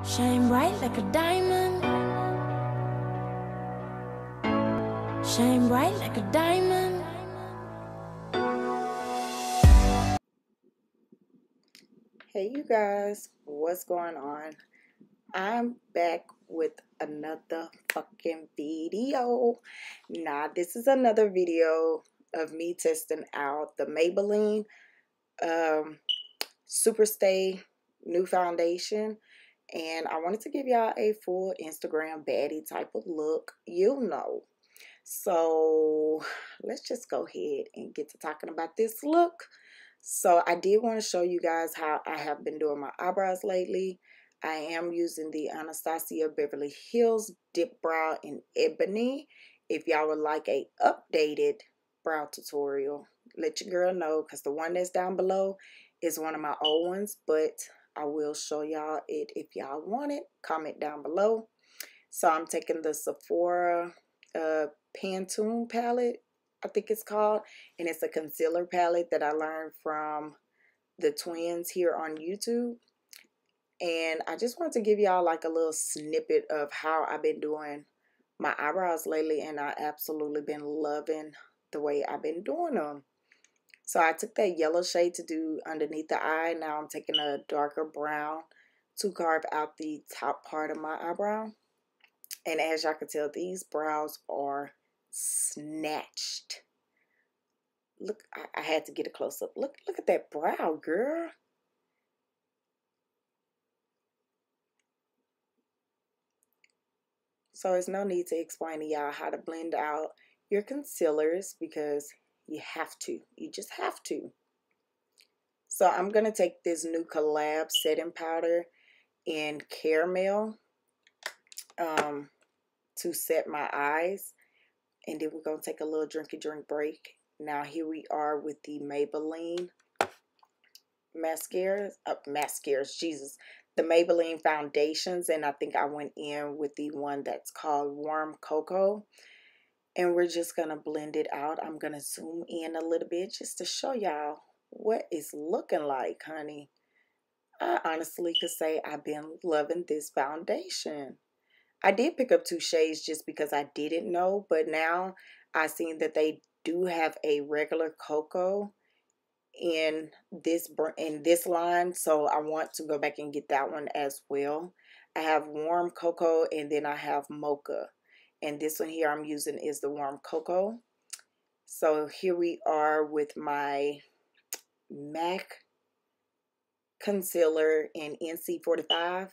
Shine bright like a diamond. Shine bright like a diamond. Hey you guys, what's going on? I'm back with another fucking video. Now this is another video of me testing out the Maybelline Superstay new foundation. And I wanted to give y'all a full Instagram baddie type of look, you know. So let's just go ahead and get to talking about this look. So I did want to show you guys how I have been doing my eyebrows lately. I am using the Anastasia Beverly Hills Dip Brow in Ebony. If y'all would like a updated brow tutorial, let your girl know, because the one that's down below is one of my old ones, but I will show y'all it if y'all want it. Comment down below. So I'm taking the Sephora Pantone palette, I think it's called, and it's a concealer palette that I learned from the twins here on YouTube. And I just wanted to give y'all like a little snippet of how I've been doing my eyebrows lately, and I absolutely been loving the way I've been doing them. So I took that yellow shade to do underneath the eye. Now I'm taking a darker brown to carve out the top part of my eyebrow. And as y'all can tell, these brows are snatched. Look, I had to get a close-up. Look at that brow, girl. So there's no need to explain to y'all how to blend out your concealers, because you have to. You just have to. So I'm going to take this new collab setting powder in caramel to set my eyes. And then we're going to take a little drinky drink break. Now here we are with the Maybelline mascaras, Jesus. The Maybelline foundations, and I think I went in with the one that's called Warm Cocoa. And we're just going to blend it out. I'm going to zoom in a little bit just to show y'all what it's looking like, honey. I honestly could say I've been loving this foundation. I did pick up 2 shades just because I didn't know, but now I've seen that they do have a regular cocoa in this line, so I want to go back and get that one as well. I have warm cocoa, and then I have mocha, and this one here I'm using is the warm cocoa. So here we are with my MAC concealer in NC45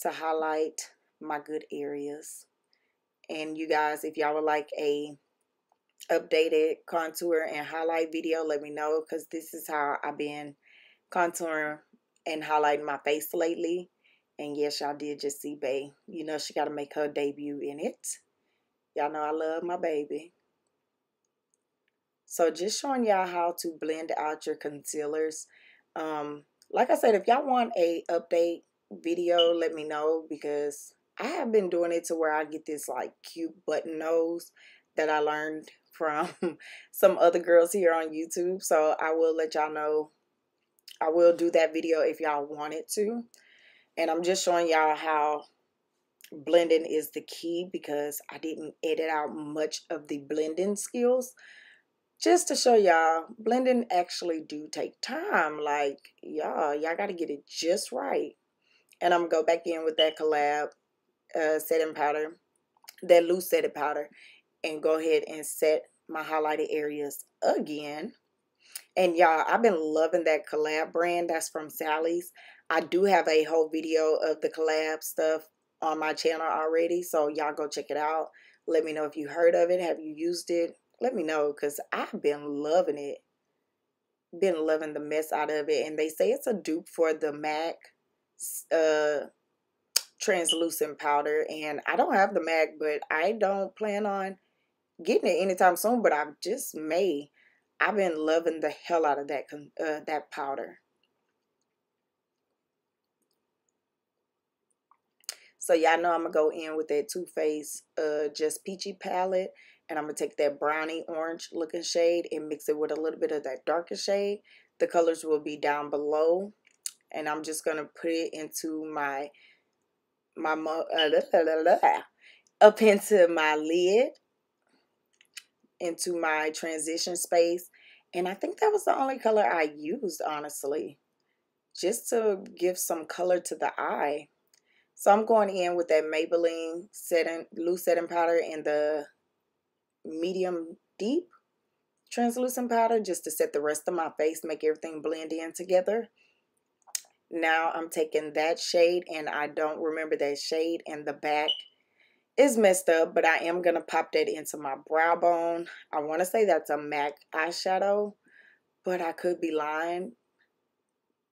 to highlight my good areas. And you guys, if y'all would like a updated contour and highlight video, let me know, because this is how I've been contouring and highlighting my face lately. And yes, y'all did just see Bay. You know she got to make her debut in it. Y'all know I love my baby. So just showing y'all how to blend out your concealers. Like I said, if y'all want a update video, let me know, because I have been doing it to where I get this like cute button nose that I learned from some other girls here on YouTube. So I will let y'all know. I will do that video if y'all want it to. And I'm just showing y'all how blending is the key, because I didn't edit out much of the blending skills. Just to show y'all, blending actually do take time. Like, y'all got to get it just right. And I'm going to go back in with that collab setting powder, that loose setting powder, and go ahead and set my highlighted areas again. And y'all, I've been loving that collab brand. That's from Sally's. I do have a whole video of the collab stuff on my channel already, so y'all go check it out. Let me know if you heard of it. Have you used it? Let me know, because I've been loving it. Been loving the mess out of it. And they say it's a dupe for the MAC translucent powder. And I don't have the MAC, but I don't plan on getting it anytime soon. But I just may. I've been loving the hell out of that powder. So y'all know I'm going to go in with that Too Faced Just Peachy palette. And I'm going to take that brownie orange looking shade and mix it with a little bit of that darker shade. The colors will be down below. And I'm just going to put it into my up into my lid, into my transition space. And I think that was the only color I used, honestly, just to give some color to the eye. So I'm going in with that Maybelline loose setting powder in the medium deep translucent powder, just to set the rest of my face, make everything blend in together. Now I'm taking that shade, and I don't remember that shade, and the back is messed up, but I am going to pop that into my brow bone. I want to say that's a MAC eyeshadow, but I could be lying.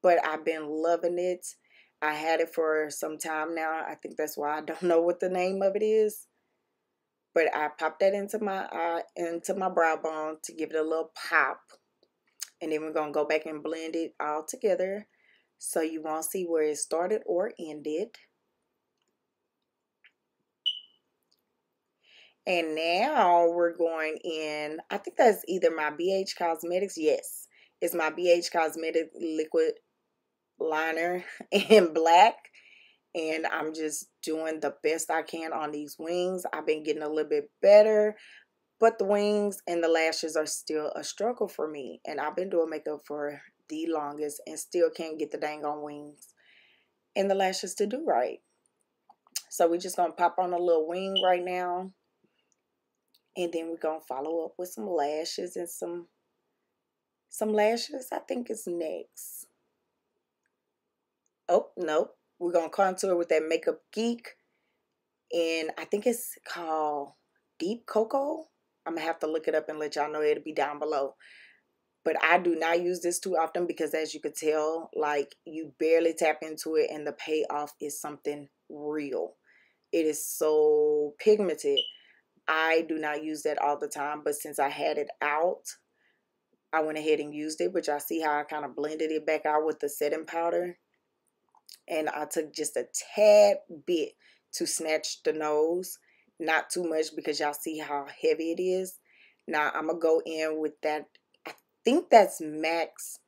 But I've been loving it. I had it for some time now. I think that's why I don't know what the name of it is. But I popped that into my eye, into my brow bone to give it a little pop. And then we're going to go back and blend it all together, so you won't see where it started or ended. And now we're going in, I think that's either my BH Cosmetics. Yes, it's my BH Cosmetic liquid liner in black. And I'm just doing the best I can on these wings. I've been getting a little bit better, but the wings and the lashes are still a struggle for me. And I've been doing makeup for the longest and still can't get the dang on wings and the lashes to do right. So we're just going to pop on a little wing right now. And then we're going to follow up with some lashes and some lashes, I think, is next. Oh, nope. We're going to contour with that Makeup Geek. And I think it's called Deep Cocoa. I'm going to have to look it up and let y'all know. It'll be down below. But I do not use this too often because, as you could tell, like, you barely tap into it and the payoff is something real. It is so pigmented. I do not use that all the time, but since I had it out, I went ahead and used it. But y'all see how I kind of blended it back out with the setting powder. And I took just a tad bit to snatch the nose. Not too much because y'all see how heavy it is. Now I'm going to go in with that. I think that's MAC's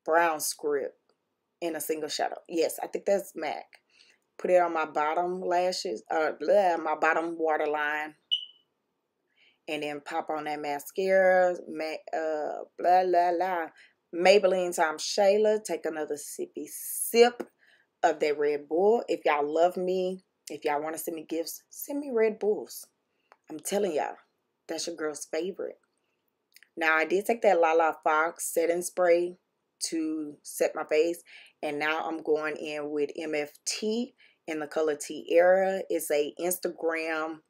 brown script in a single shadow. Yes, I think that's MAC. Put it on my bottom lashes, my bottom waterline. And then pop on that mascara, Maybelline times Shayla. Take another sippy sip of that Red Bull. If y'all love me, if y'all want to send me gifts, send me Red Bulls. I'm telling y'all, that's your girl's favorite. Now, I did take that Lala Fox setting spray to set my face. And now I'm going in with MFT in the color Tiara. It's a Instagram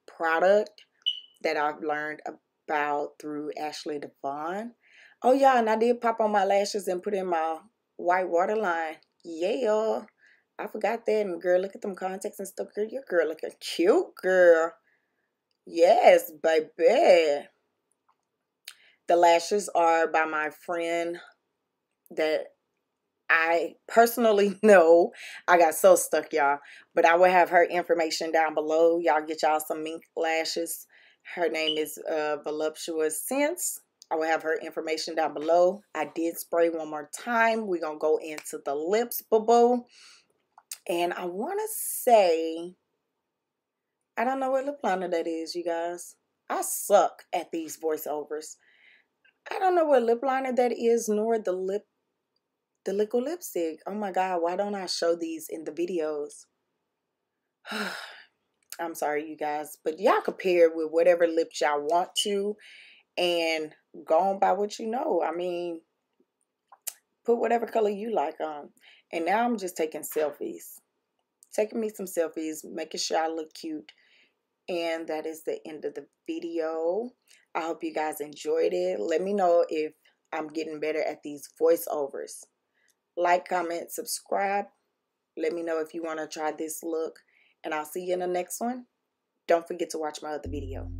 product that I've learned about through Ashley Devon. Oh, yeah, and I did pop on my lashes and put in my white waterline. Yeah, I forgot that. And girl, look at them contacts and stuff. Girl, your girl looking cute, girl. Yes, baby. The lashes are by my friend that I personally know. I got so stuck, y'all. But I will have her information down below. Y'all get y'all some mink lashes. Her name is Voluptuous Scents. I will have her information down below. I did spray one more time. We're going to go into the lips, boo-boo. And I want to say, I don't know what lip liner that is, you guys. I suck at these voiceovers. I don't know what lip liner that is, nor the liquid lipstick. Oh my God, why don't I show these in the videos? I'm sorry, you guys. But y'all compare with whatever lips y'all want to. And go on by what you know. I mean, put whatever color you like on. And now I'm just taking selfies. Taking me some selfies. Making sure I look cute. And that is the end of the video. I hope you guys enjoyed it. Let me know if I'm getting better at these voiceovers. Like, comment, subscribe. Let me know if you want to try this look. And I'll see you in the next one. Don't forget to watch my other video.